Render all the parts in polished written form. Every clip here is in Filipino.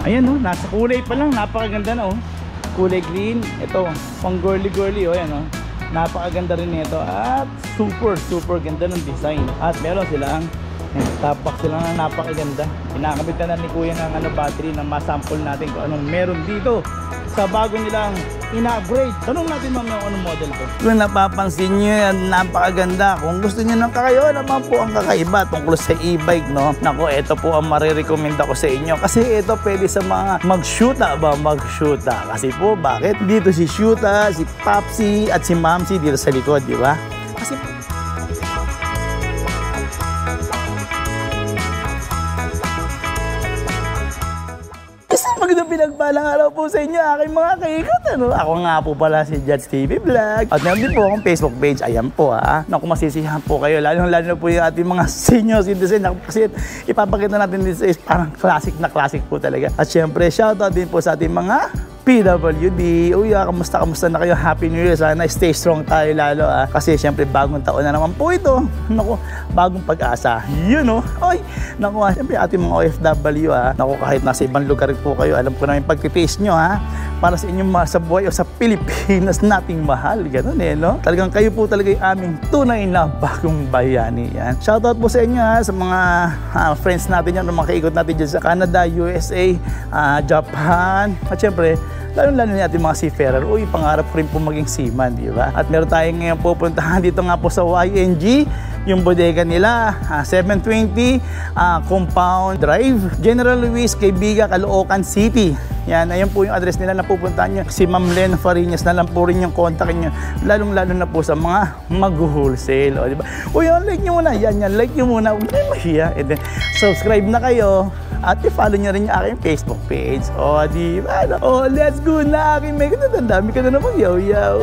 Ayan oh, nasa kulay pa lang, napakaganda na oh. Kulay green, ito, pang girly oh, ayan oh. Napakaganda rin nito at super ganda ng design. At meron silang top box sila na napakaganda. Kinakabit na ni Kuya ng battery na masample natin kung anong meron dito sa bago nilang ina-upgrade. Tanong natin mamaya kung anong model ko. Kung napapansin nyo yan, napakaganda. Kung gusto nyo ng kakaiba naman po ang kakaiba tungkol sa e-bike, no? Naku, ito po ang marirecommend ako sa inyo. Kasi ito pwede sa mga mag-shoota ba? Mag-shoota. Kasi po, bakit? Dito si Shoota, si Popsi at si Mamsi dito sa likod, di ba? Kasi magandang pinagpalang araw po sa inyo, aking mga kaikot. Ako nga po pala si Judge TV Vlog. At meron din po akong Facebook page. Ayan po ha. Naku, masisiyahan po kayo. Lalo na po yung ating mga senior citizen. Kasi ipapakita natin dito is parang classic na classic po talaga. At syempre, shoutout din po sa ating mga PWD. Uy, kamusta na kayo? Happy New Year. Sana stay strong tayo lalo kasi syempre bagong taon na naman po ito. Naku, bagong pag-asa. Yun o. Oy, naku syempre ating mga OFW naku, kahit nasa ibang lugar po kayo, alam ko na yung pagtitaste nyo para sa inyong sa buhay o sa Pilipinas nating mahal. Ganun no? Talagang kayo po talaga yung aming tunay na bagong bayani. Yan. Shoutout po sa inyo sa mga friends natin yan, mga kaikot natin dyan sa Canada, USA, Japan. At syempre, lalo-lalo na ating mga seafarer. Uy, pangarap ko rin po maging seaman, di ba? At meron tayong ngayon pupuntahan dito nga po sa YNG, yung bodega nila, 720 Compound Drive, General Luis, Caybiga, Caloocan City. Yan, ayun po yung address nila na pupuntahan nyo. Si Ma'am Len Farinas na lang po rin yung contact nyo. Lalong-lalo na po sa mga mag-wholesale. O, di ba? Uy, like nyo muna. Yan, like nyo muna. Huwag na mahiya. And then, subscribe na kayo. At i-follow nyo rin yung aking Facebook page. O, di ba? O, let's go na aking may katatan. Dami ka na naman, yaw-yaw.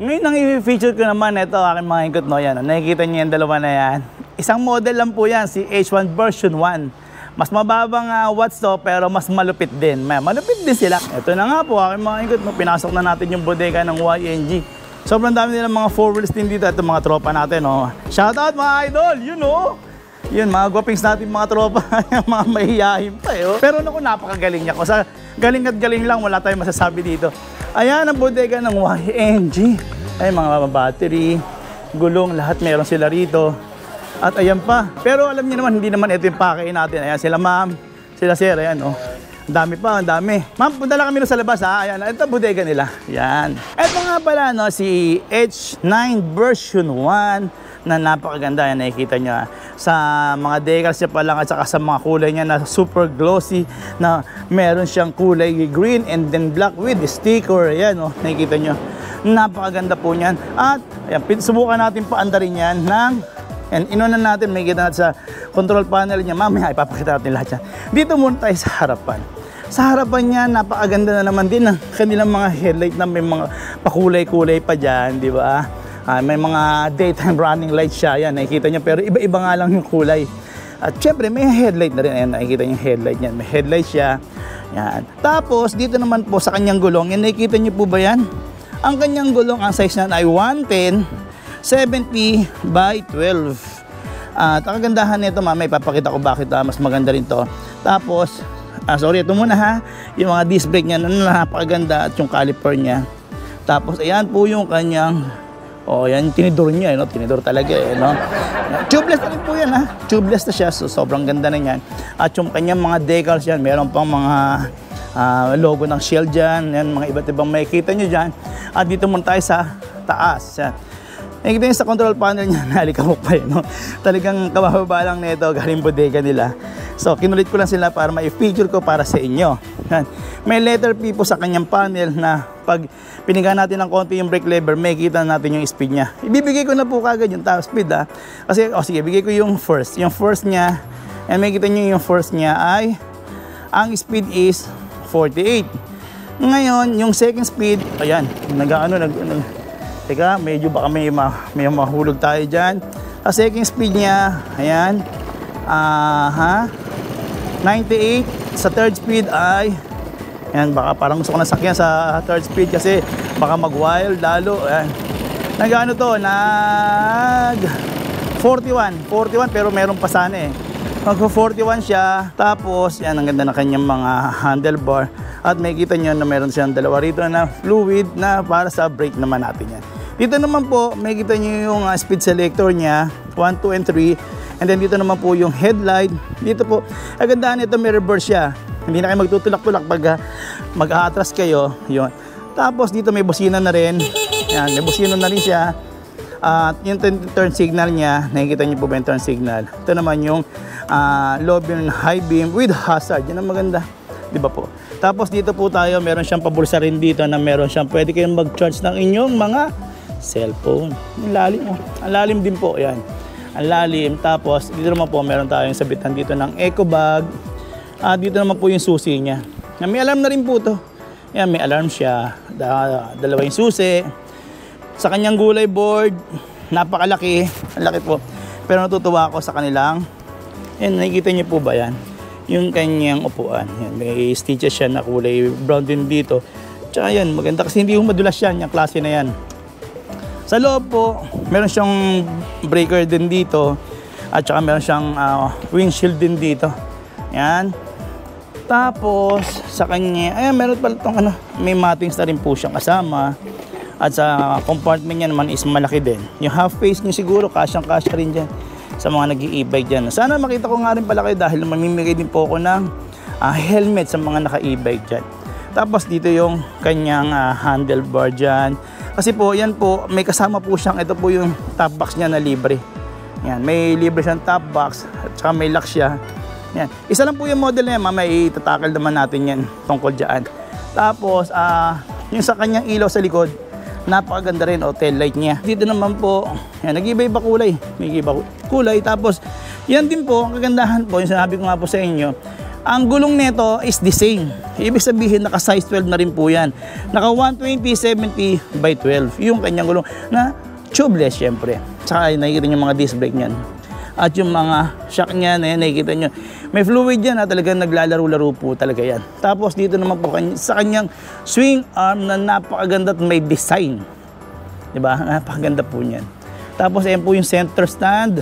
Ngayon, ang i-feature ko naman, ito aking mga ikot, no? Yan, nakikita nyo yung dalawa na yan. Isang model lang po yan, si H1 version 1. Mas mababang watts to, pero mas malupit din. Malupit din sila. Ito na nga po, aking mga ikot, no? Pinasok na natin yung bodega ng YNG. Sobrang dami nila mga 4 wheels din dito. Ito mga tropa natin, no? Shoutout mga idol, you know? Yun, mga guwapings natin mga tropa, mga mahihayin pa Pero naku, napakagaling niya. Sa galing at galing lang, wala tayong masasabi dito. Ayan ang bodega ng YNG. Ay, mga battery, gulong, lahat meron sila rito. At ayan pa. Pero alam niyo naman, hindi naman ito yung pakain natin. Ayan sila ma'am, sila sir, ayan Ang dami pa, ang dami. Ma'am, punta lang kami sa labas Ayan, ito bodega nila. Ayan. Ito nga pala, si H9 version 1. Na napakaganda yan, nakikita nyo sa mga decals niya pa lang at saka sa mga kulay niya na super glossy na meron siyang kulay green and then black with sticker. Ayan nakikita nyo, napakaganda po niyan. At ayan, subukan natin paandarin yan ng inuna natin, may kita natin sa control panel niya. Mamaya ipapakita natin lahat yan. Dito muna tayo sa harapan. Sa harapan niya, napakaganda na naman din ng kanilang mga headlight na may mga pakulay-kulay pa dyan, di ba? May mga daytime running lights siya. Yan, nakikita nyo. Pero iba-iba nga lang yung kulay. At syempre, may headlight na rin. Ayan, nakikita nyo yung headlight niyan. May headlight siya. Yan. Tapos, dito naman po sa kanyang gulong. Yan, nakikita nyo po ba yan? Ang kanyang gulong, ang size niyan ay 110 70 by 12. At ang kagandahan nito, may ipapakita ko bakit mas maganda rin to. Tapos, sorry, ito muna yung mga disc brake niya na napakaganda at yung caliper niya. Tapos, ayan po yung kanyang yan yung tinidor niya, tinidor talaga, Tubeless na rin po yan, Tubeless na siya, so sobrang ganda na yan. At yung kanyang mga decals yan, meron pang mga logo ng Shell dyan, yan, mga iba't ibang makikita nyo dyan. At dito muna tayo sa taas, yan. Nakikita nyo sa control panel niya, nalikabok pa Talagang kabababa lang nito, galing bodega nila. So, kinulit ko lang sila para ma-feature ko para sa inyo. Yan. May letter P po sa kanyang panel na pag piniga natin ng konti yung brake lever, may kita natin yung speed niya. Ibibigay ko na po kagad yung top speed Kasi, sige, bigay ko yung first. Yung first niya, and may kita nyo yung first niya ay, ang speed is 48. Ngayon, yung second speed, ayan, teka, medyo baka may mahulog tayo dyan. Sa second speed niya, ayan, 98. Sa third speed ay, ayan, baka parang gusto ko nasakyan sa third speed kasi baka mag-wild lalo. Ayan. Nag-ano to, nag 41 pero meron pa sana Magpo-41 siya. Tapos, yan, ang ganda ng kanyang mga handlebar. At makikita nyo na meron siyang dalawa rito na fluid na para sa brake naman natin yan. Dito naman po, makikita nyo yung speed selector niya, 1, 2, and 3. And then dito naman po yung headlight. Dito po, ang ganda nito, may reverse siya. Hindi na kayo magtutulak-tulak pag mag-atras kayo. Yun. Tapos dito may busina na rin. Yan, may busina na rin siya. At yung turn signal niya, nakikita niyo po ba yung turn signal? Ito naman yung low beam and high beam with hazard. Yan ang maganda. Di ba po? Tapos dito po tayo, meron siyang pabulsa rin dito na meron siyang pwede kayong mag-charge ng inyong mga cellphone. Ang lalim, oh. Ang lalim din po, yan. Ang lalim. Tapos dito naman po, meron tayong sabitan dito ng eco bag. Dito naman po yung susi niya. May alarm na rin po to. Yan, may alarm siya. Dalawa yung susi. Sa kanyang gulay board, napakalaki. Ang laki po. Pero natutuwa ako sa kanilang. Yan, nakikita niyo po ba yan? Yung kanyang upuan. Yan, may stitches siya na kulay brown din dito. Tsaka yan, maganda kasi hindi madulas yan. Yung klase na yan. Sa loob po, meron siyang breaker din dito. At saka meron siyang windshield din dito. Yan. Tapos, sa kanya, ayan, meron pala itong may mattings na rin po siyang kasama. At sa compartment niya naman is malaki din. Yung half face niya siguro, kasyang-kasya rin dyan sa mga nag-i-e-bike dyan. Sana makita ko nga rin pala kayo dahil mamimigay din po ako ng helmet sa mga naka-e-bike dyan. Tapos dito yung kanyang handlebar dyan. Kasi po, yan po, may kasama po siyang, ito po yung top box niya na libre. Yan, may libre siyang top box at saka may lock siya. Yan. Isa lang po yung model na yan, mamaya itatakal naman natin yan tungkol dyan. Tapos, yung sa kanyang ilaw sa likod, napakaganda rin o tail light niya. Dito naman po, yan, nag-iba-iba kulay. May iba kulay. Tapos, yan din po, ang kagandahan po, yung sinabi ko nga po sa inyo, ang gulong nito is the same. Ibig sabihin, naka size 12 na rin po yan. Naka 120/70 by 12. Yung kanyang gulong na tubeless, syempre. Tsaka nakikita nyo yung mga disc brake niyan. At yung mga shock niya, na yan, nakikita nyo. May fluid yan, talagang naglalaro-laro po talaga yan. Tapos dito naman po sa kanyang swing arm na napakaganda at may design. Diba? Napakaganda po niyan. Tapos ayan po yung center stand.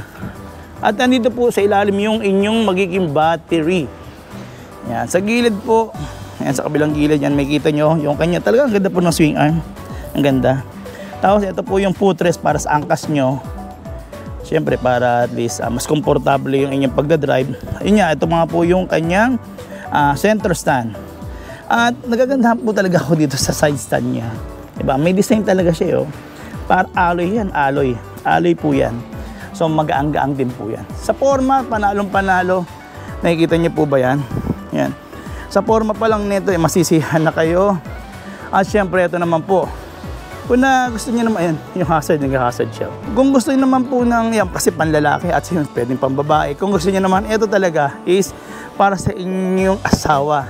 At nandito po sa ilalim yung inyong magiging battery. Yan, sa gilid po, yan, sa kabilang gilid yan, may kita nyo yung kanya. Talagang ganda po ng swing arm. Ang ganda. Tapos ito po yung footrest para sa angkas nyo. Siyempre para at least mas komportable yung inyong pagdadrive. Yun nga, ito mga po yung kanyang center stand. At nagagandahan po talaga ako dito sa side stand niya. Diba? May design talaga siya. Oh. Para alloy yan, alloy. Alloy po yan. So magaang-gaang din po yan. Sa forma, panalong panalo. Nakikita niyo po ba yan? Yan. Sa forma pa lang nito, masisihan na kayo. At syempre, ito naman po. Kung na gusto niyo naman, yan, yung hazard, nag-hazard siya. Kung gusto niyo naman po ng, yan, kasi panlalaki at yun, pwedeng pambabae. Kung gusto niyo naman, ito talaga is para sa inyong asawa.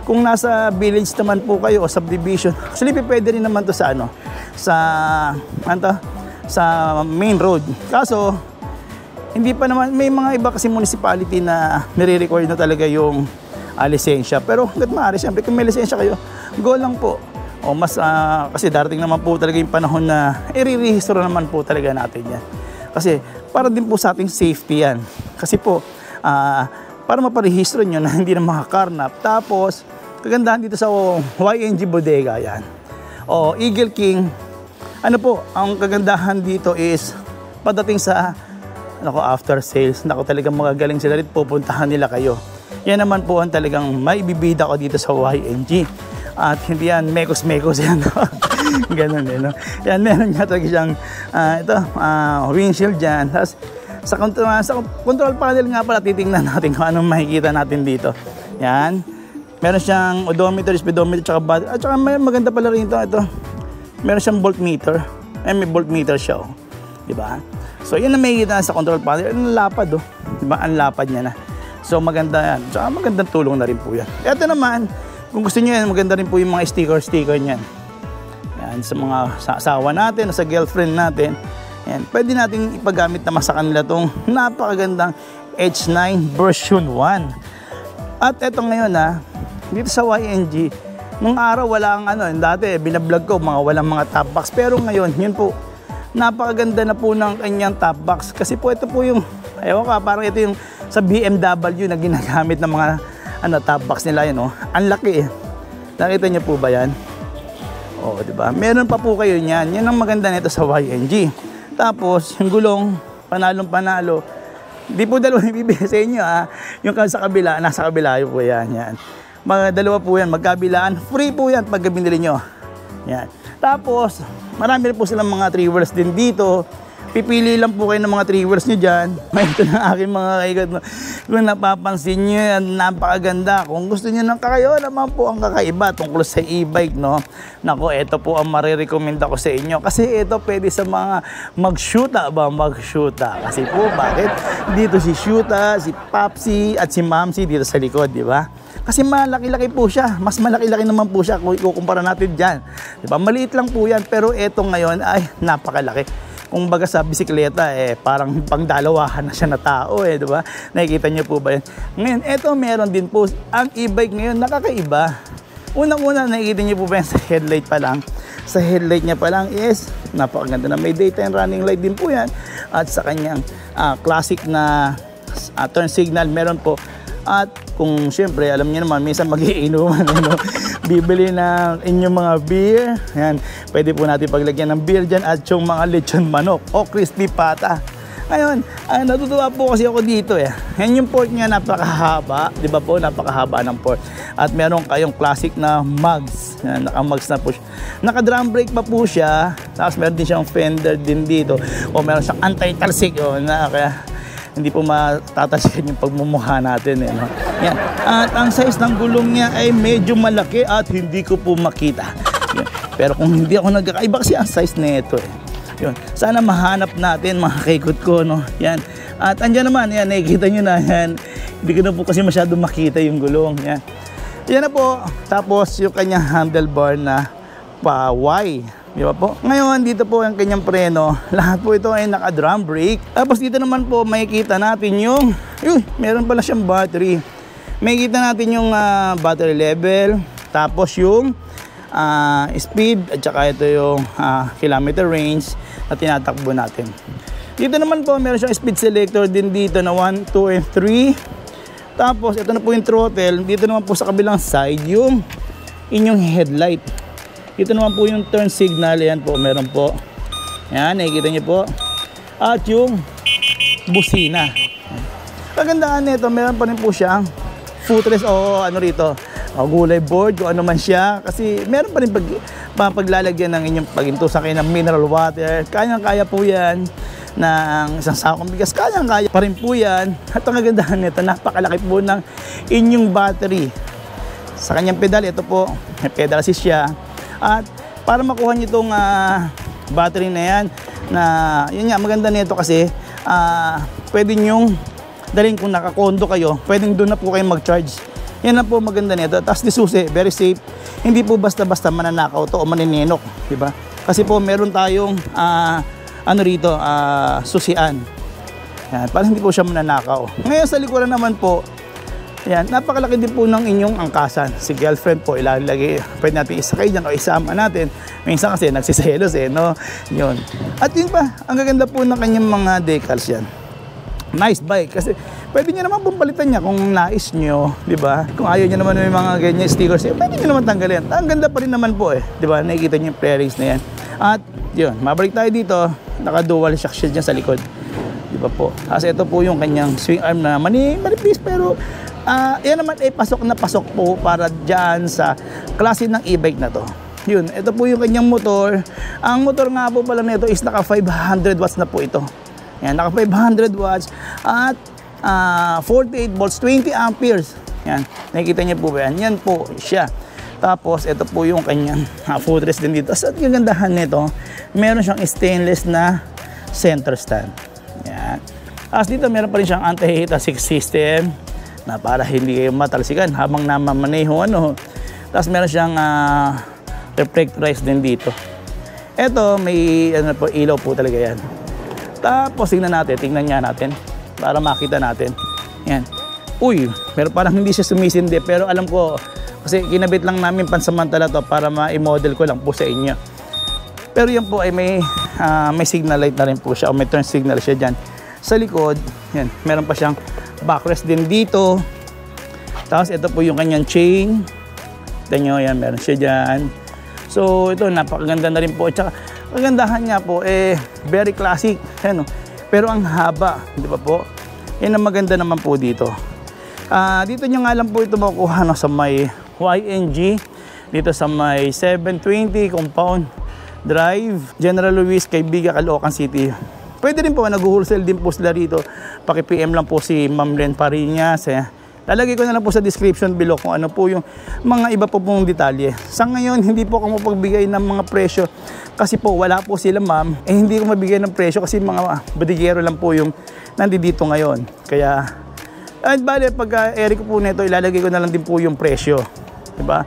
Kung nasa village naman po kayo o subdivision, actually, pwede rin naman to sa sa main road. Kaso, hindi pa naman, may mga iba kasi municipality na nire-record na talaga yung lisensya. Pero hanggat maaari, siyempre kung may lisensya kayo, go lang po. O mas, kasi darating naman po talaga yung panahon na i-re-register naman po talaga natin yan. Kasi para din po sa ating safety yan. Kasi po, para maparehistro nyo na hindi na makakarnap. Tapos, kagandahan dito sa YNG Bodega yan. O Eagle King, ano po, ang kagandahan dito is pagdating sa after sales, talagang magagaling sila rin, pupuntahan nila kayo. Yan naman po ang talagang maibibida ko dito sa YNG. At hindi yan mekos-mekos yan. Ganun eh, no? Yan, meron nga talaga siyang windshield dyan. Tapos sa control panel nga pala, titingnan natin kung anong makikita natin dito. Yan. Meron siyang odometer, speedometer, tsaka battery. At saka maganda pala rin ito. Meron siyang voltmeter. May voltmeter siya. Oh. Diba? So yan ang makikita sa control panel. Ang lapad. Oh. Diba? Ang lapad niya na. So maganda yan. Tsaka magandang tulong na rin po yan. Ito naman, kung gusto niyo yan, maganda rin po yung mga sticker niyan. Yan, sa mga asawa natin, sa girlfriend natin. Yan, pwede natin ipagamit naman sa kanila itong napakagandang H9 version 1. At eto ngayon dito sa YNG, nung araw wala ang dati binablog ko walang mga top box. Pero ngayon, yun po, napakaganda na po ng kanyang top box. Kasi po ito po yung Ewan ka, parang ito yung sa BMW na ginagamit ng mga top box nila yun, oh. Ang laki eh. Nakita niyo po ba yan? Oo, diba? Meron pa po kayo niyan. Yan ang maganda nito sa YNG. Tapos, yung gulong, panalong panalo. Di po dalawa ibibigay sa inyo, ha. Yung sa kabila, nasa kabila yun po yan. Yan. Mga dalawa po yan, magkabilaan. Free po yan pag binili nyo. Yan. Tapos, marami rin po silang mga 3 wheels din dito. Pipili lang po kayo ng mga 3 wheels nyo dyan. Ito na aking mga kaigat. Kung napapansin nyo yan, napakaganda. Kung gusto nyo ng kakayo, naman po ang kakaiba tungkol sa e-bike, no? Naku, ito po ang marirekomenda ko sa inyo. Kasi ito pwede sa mga mag-shoota ba? Mag-shoota. Kasi po, bakit? Dito si Shoota, si Papsi, at si Mamsi dito sa likod, di ba? Kasi malaki-laki po siya. Mas malaki-laki naman po siya kung ikukumpara natin dyan. Di ba? Maliit lang po yan. Pero ito ngayon ay napakalaki. Kung baga sa bisikleta, parang pangdalawahan na siya na tao, di ba? Nakikita niyo po ba yan? Ngayon, eto meron din po. Ang e-bike ngayon, nakakaiba. Unang-una, nakikita niyo po ba yan sa headlight pa lang? Sa headlight niya pa lang is, napakaganda na may daytime running light din po yan. At sa kanyang classic na turn signal, meron po. At kung siyempre, alam niyo naman, minsan mag-iinuman, bibili ng inyong mga beer. Yan, pwede po natin paglagyan ng beer dyan at yung mga lechon manok o crispy pata. Ngayon, natutuwa po kasi ako dito eh. Yan yung port niya, napakahaba. Di ba po, napakahaba ng port. At meron kayong classic na mugs. Yan, naka-mugs na po siya. Naka-drum brake pa po siya. Tapos meron din siyang fender din dito. O meron siyang anti-talsik. Kaya hindi po matatasyan yung pagmumukha natin. No? Yan. At ang size ng gulong niya ay medyo malaki at hindi ko po makita. Yan. Pero kung hindi ako nagkakaiba kasi ang size na ito eh. Yun. Sana mahanap natin mga kaikot ko. No? Yan. At andyan naman, yan, nakikita nyo na yan. Hindi ko na po kasi masyado makita yung gulong. Yan. Yan na po. Tapos yung kanyang handlebar na pa-Y. Di ba po? Ngayon, dito po ang kanyang preno. Lahat po ito ay naka-drum brake. Tapos dito naman po, makikita natin yung meron pala siyang battery. Makikita natin yung battery level. Tapos yung speed. At saka ito yung kilometer range na tinatakbo natin. Dito naman po, meron siyang speed selector din dito na 1, 2, and 3. Tapos, ito na po yung throttle. Dito naman po sa kabilang side, yung inyong headlight. Ito naman po yung turn signal. Yan po, meron po. Yan, nakikita niyo po. At yung busina. Kagandaan nito, meron pa rin po siyang footrest o gulay board, kung ano man siya. Kasi meron pa rin paglalagyan ng inyong pagintusan kayo ng mineral water. Kayang-kaya po yan ng isang sakong bigas. Kayang-kaya pa rin po yan. At ang kagandahan nito, napakalaki po ng inyong battery. Sa kanyang pedal, ito po, may pedal assist siya. At para makuha nyo itong battery na yan, yun nga, maganda nito kasi pwede nyong dalhin kung nakakondo kayo, pwedeng doon na po kayo mag-charge. Yan na po maganda nito. Tapos disusi, very safe. Hindi po basta-basta mananakaw to o maninenok, diba? Kasi po meron tayong susian. Yan, para hindi po siya mananakaw. Ngayon sa likuran naman po, yan, napakalaki din po ng inyong angkasan. Si girlfriend po, ilalagay, pwede natin isakay dyan o isama natin. Minsan kasi nagsiselos no? Yun. At yun pa, ang gaganda po ng kanyang mga decals yan. Nice bike. Kasi pwede nyo naman pumalitan niya kung nais nyo, di ba? Kung ayaw nyo naman may mga ganyan stickers, pwede nyo naman tanggalin. Ang ganda pa rin naman po di ba? Nakikita nyo yung fairings na yan. At yun, mabalik tayo dito. Naka-dual shock shield dyan sa likod. Di ba po? Kasi ito po yung kanyang swing arm na manipis pero yan naman ay pasok na pasok po para dyan sa klase ng e-bike na to. Yun, ito po yung kanyang motor. Ang motor nga po pala nito is naka 500 watts na po ito. Yan, naka 500 watts at 48 volts, 20 amperes. Yan, nakikita niyo po ba yan? Yan po siya. Tapos ito po yung kanyang footrest din dito. At yung gandahan nito, meron siyang stainless na center stand. Yan. As dito meron pa rin siyang anti-heat assist system na para hindi kayo matalsikan habang namamaneho Tapos meron siyang reflectorize din dito. Ito may ilaw po talaga yan. Tapos tingnan niya natin para makita natin. Yan. Uy, pero parang hindi siya sumisindi pero alam ko kasi kinabit lang namin pansamantala to para ma-model ko lang po sa inyo. Pero yan po ay may signal light na rin po siya o may turn signal siya dyan sa likod. Yan, meron pa siyang backrest din dito. Tapos ito po yung kanyang chain. Tignan nyo, yan, meron siya dyan. So ito, napakaganda na rin po. At saka, kagandahan nga po, very classic. Ano? Pero ang haba, di ba po? Yan ang maganda naman po dito. Dito nyo nga lang po ito makukuha sa may YNG. Dito sa may 720 Compound Drive, General Luis, Caybiga, Caloocan City. Pwede rin po, nag-wholesale din po sila rito. Paki-PM lang po si Ma'am Len Pariñas. Lalagay ko na lang po sa description below kung ano po yung mga iba po pong detalye. Sa ngayon, hindi po ako mapagbigay ng mga presyo kasi po wala po sila ma'am. Hindi ko mabigay ng presyo kasi mga bodeguero lang po yung nandito ngayon. Kaya, bale, pag-eri ko po nito, ilalagay ko na lang din po yung presyo. Diba?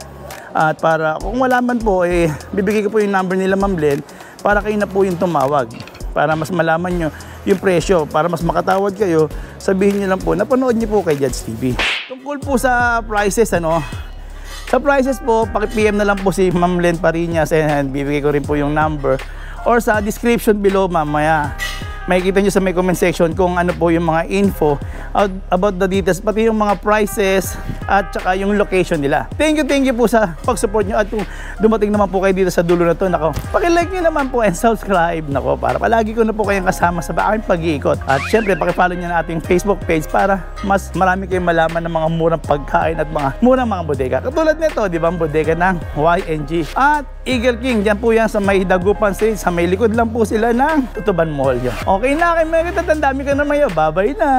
At para, kung wala man po, bibigay ko po yung number nila Ma'am Len para kayo na po yung tumawag. Para mas malaman nyo yung presyo, para mas makatawad kayo, sabihin nyo lang po, napanood nyo po kay Judge TV. Tungkol po sa prices, sa prices po, paki-PM na lang po si Ma'am Len Pariñas and bibigay ko rin po yung number or sa description below mamaya. Makikita nyo sa may comment section kung ano po yung mga info about the details, pati yung mga prices at saka yung location nila. Thank you po sa pag-support nyo at kung dumating naman po kayo dito sa dulo na to, nako, paki-like nyo naman po and subscribe, nako, para palagi ko na po kayong kasama sa aking pag-iikot. At syempre, paki-follow nyo na ating Facebook page para mas marami kayong malaman ng mga murang pagkain at mga murang mga bodega. Katulad nito, di ba, ang bodega ng YNG at Eagle King. Diyan po yan sa may Dagupan Street, sa may likod lang po sila ng Tutuban Mall. Okay na, kay Merit at ang dami ka na mayo. Bye-bye na!